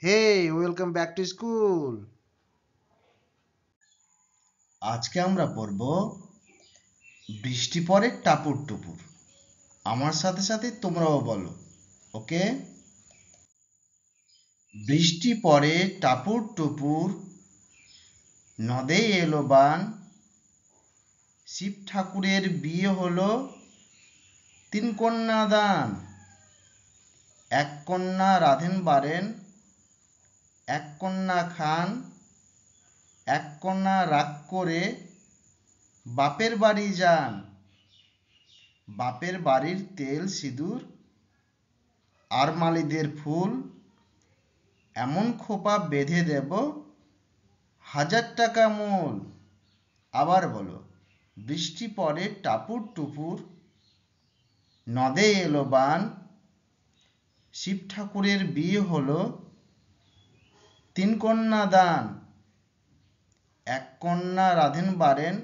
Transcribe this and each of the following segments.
Hey, welcome back to school. আজকে আমরা পড়ব বৃষ্টি পড়ে টাপুর টুপুর। আমার সাথে সাথে তোমরাও বলো, ওকে? বৃষ্টি পড়ে টাপুর টুপুর, নদে এলো বান, শিব ঠাকুরের বিয়ে হলো, তিন কন্যা দান। এক কন্যা রাধেন বাড়েন, এক কন্যা খান, এক কন্যা রাগ করে বাপের বাড়ি যান। বাপের বাড়ির তেল সিঁদুর আর মালিদের ফুল, এমন খোপা বেঁধে দেব 1000 টাকা মূল। আবার বলো, বৃষ্টি পড়ে টাপুর টুপুর, নদে এলো বান, শিব ঠাকুরের বিয়ে হলো, তিন কন্যা দান। এক কন্যা রাধেন বাড়েন,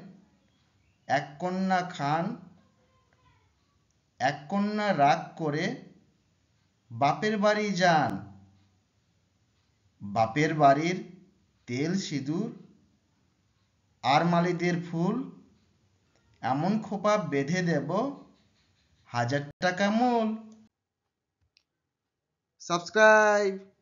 এক কন্যা খান, এক কন্যা রাগ করে বাপের বাড়ি যান। বাপের বাড়ির তেল সিঁদুর আর মালিদের ফুল, এমন খোপা বেঁধে দেব 1000 টাকা মূল। Subscribe.